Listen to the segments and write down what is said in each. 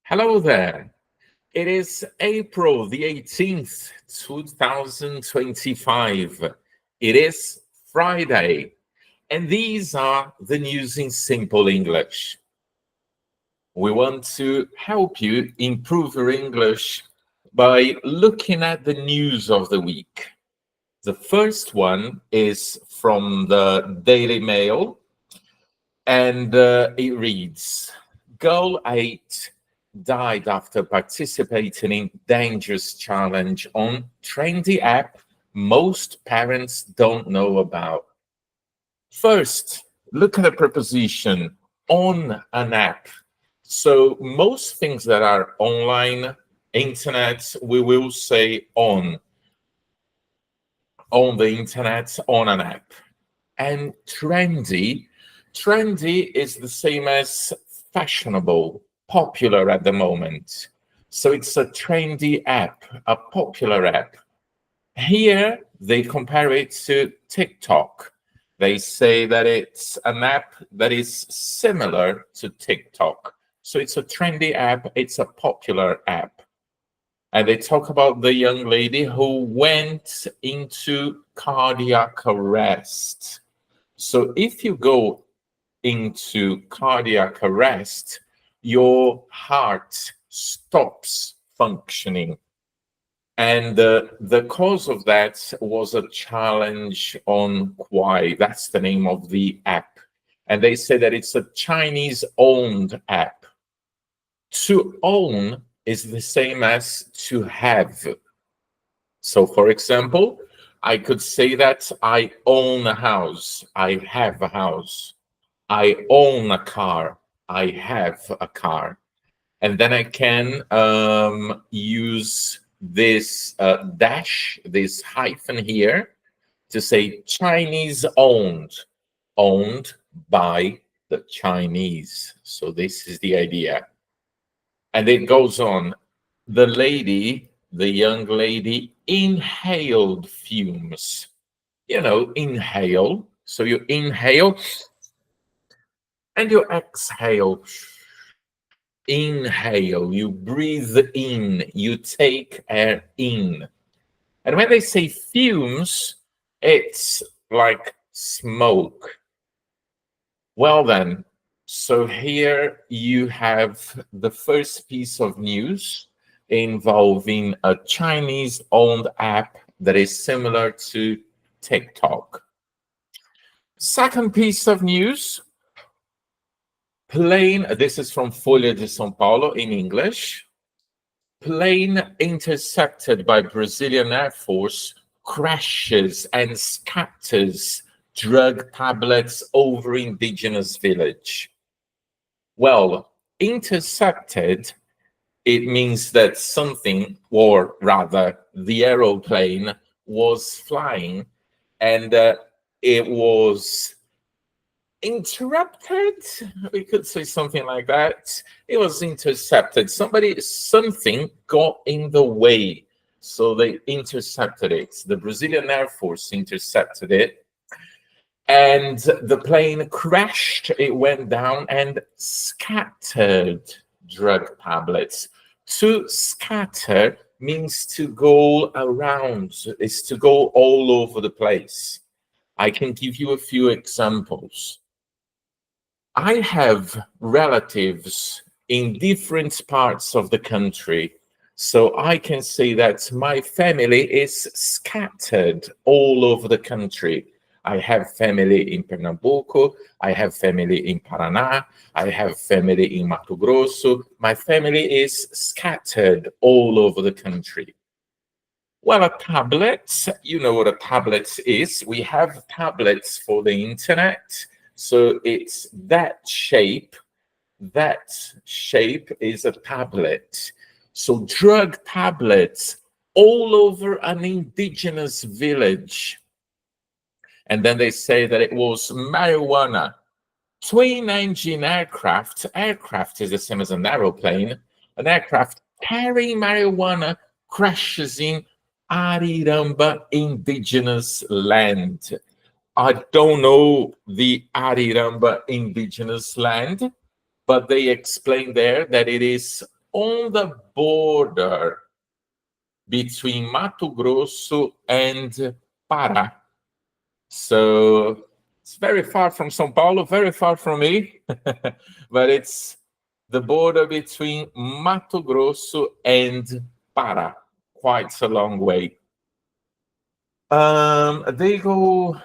Hello there. It is April the 18th, 2025. It is Friday, and these are the news in simple English. We want to help you improve your English by looking at the news of the week. The first one is from the Daily Mail, and it reads, Girl 8 died after participating in dangerous challenge on trendy app most parents don't know about. First, look at the preposition on an app. So most things that are online, internet, we will say on the internet, on an app. And trendy is the same as fashionable, popular at the moment. So it's a trendy app, a popular app. Here, they compare it to TikTok. They say that it's an app that is similar to TikTok. So it's a trendy app, it's a popular app. And they talk about the young lady who went into cardiac arrest. So if you go into cardiac arrest, your heart stops functioning. And the cause of that was a challenge on Kwai. That's the name of the app. And they say that it's a Chinese-owned app. To own is the same as to have. So, for example, I could say that I own a house. I have a house. I own a car. I have a car. And then I can use this dash, this hyphen here, to say Chinese owned by the Chinese. So this is the idea. And it goes on. The young lady, inhaled fumes. Inhale. So you inhale and you exhale. Inhale, you breathe in, you take air in. And when they say fumes, it's like smoke. Well then, so here you have the first piece of news involving a Chinese-owned app that is similar to TikTok. Second piece of news, plane, this is from Folha de São Paulo in English. Plane intercepted by Brazilian Air Force crashes and scatters drug tablets over indigenous village. Well, intercepted, it means that something, or rather the aeroplane was flying and it was interrupted. We could say something like that. It was intercepted. Something got in the way. So they intercepted it. The Brazilian Air Force intercepted it. And the plane crashed. It went down and scattered drug tablets. To scatter means to go around. It's to go all over the place. I can give you a few examples. I have relatives in different parts of the country, so I can say that my family is scattered all over the country. I have family in Pernambuco, I have family in Paraná, I have family in Mato Grosso. My family is scattered all over the country. Well, a tablet, you know what a tablet is. We have tablets for the internet. So it's that shape. That shape is a tablet. So drug tablets all over an indigenous village. And then they say that it was marijuana. Twin-engine aircraft. Aircraft is the same as an aeroplane. An aircraft carrying marijuana crashes in Ariramba indigenous land. I don't know the Ariramba indigenous land, but they explain there that it is on the border between Mato Grosso and Pará. So it's very far from São Paulo, very far from me, but it's the border between Mato Grosso and Pará. Quite a long way. They go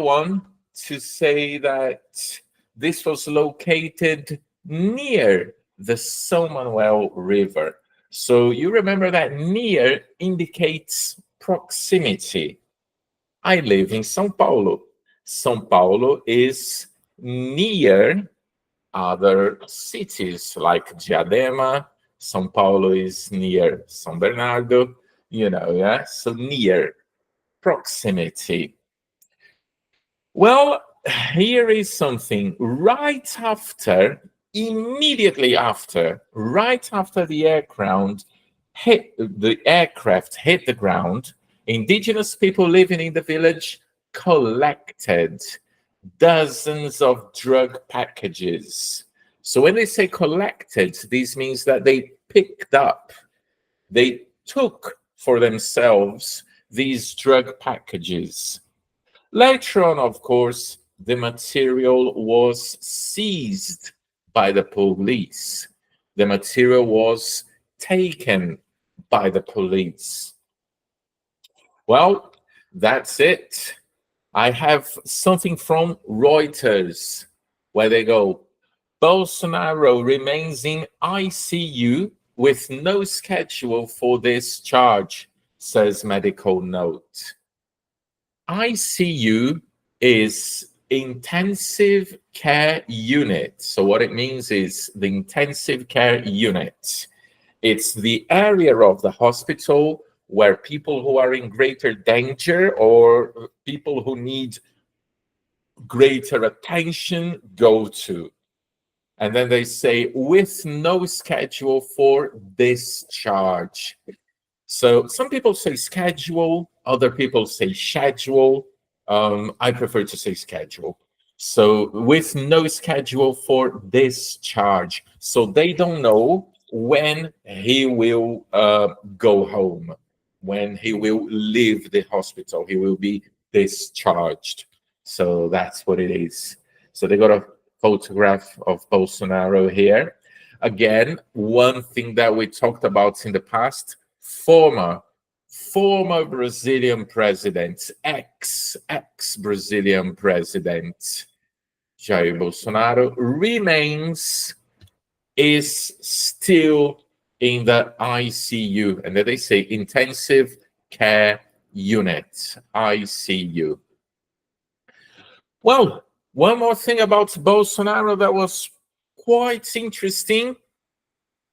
on to say that this was located near the São Manuel River. So you remember that near indicates proximity. I live in São Paulo. São Paulo is near other cities like Diadema. São Paulo is near São Bernardo, yeah? So near, proximity. Well, here is something. Immediately after the aircraft hit the ground, indigenous people living in the village collected dozens of drug packages. So when they say collected, this means that they took for themselves these drug packages. Later on, of course, the material was seized by the police. The material was taken by the police. Well, that's it. I have something from Reuters where they go, Bolsonaro remains in ICU with no schedule for discharge, says medical note. ICU is intensive care unit. So what it means is the intensive care unit. It's the area of the hospital where people who are in greater danger or people who need greater attention go to. And then they say, with no schedule for discharge. So some people say schedule, other people say schedule. I prefer to say schedule. So with no schedule for discharge. So they don't know when he will go home, when he will leave the hospital, he will be discharged. So that's what it is. So they got a photograph of Bolsonaro here. Again, one thing that we talked about in the past, former Brazilian president, ex-Brazilian president Jair Bolsonaro is still in the ICU, and then they say intensive care unit, ICU. Well, one more thing about Bolsonaro that was quite interesting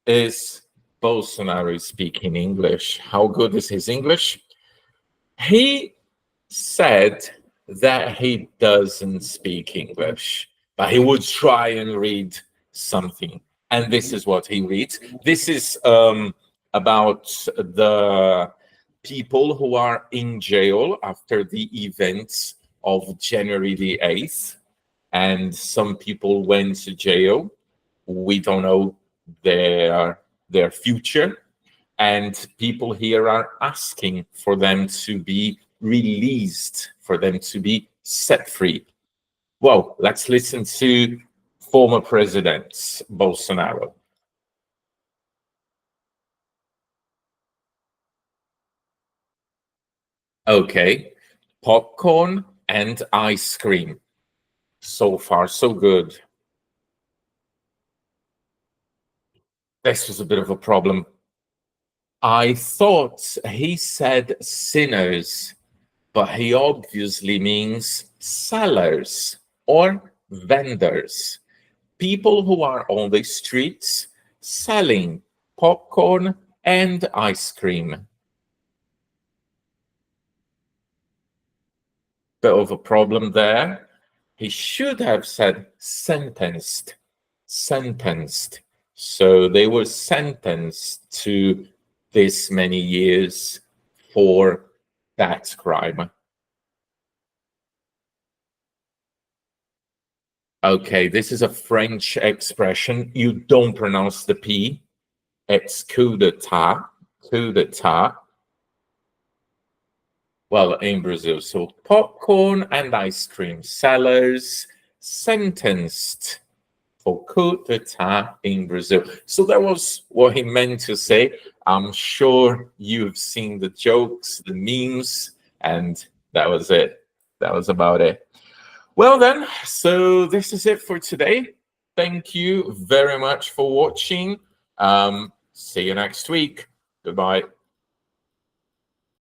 is Bolsonaro speaking English. How good is his English? He said that he doesn't speak English, but he would try and read something. And this is what he reads. This is about the people who are in jail after the events of January the 8th. And some people went to jail. We don't know their future. And people here are asking for them to be released, for them to be set free. Well, let's listen to former President Bolsonaro. Okay, popcorn and ice cream. So far, so good. This was a bit of a problem. I thought he said sinners, but he obviously means sellers or vendors. People who are on the streets selling popcorn and ice cream. Bit of a problem there. He should have said sentenced. So they were sentenced to this many years for that crime. Okay, this is a French expression. You don't pronounce the P. It's coup d'etat. Coup d'etat. Well, in Brazil, so popcorn and ice cream sellers sentenced for coup d'etat in Brazil. So that was what he meant to say. I'm sure you've seen the jokes, the memes, and that was it. That was about it. Well then, so this is it for today. Thank you very much for watching. See you next week. Goodbye.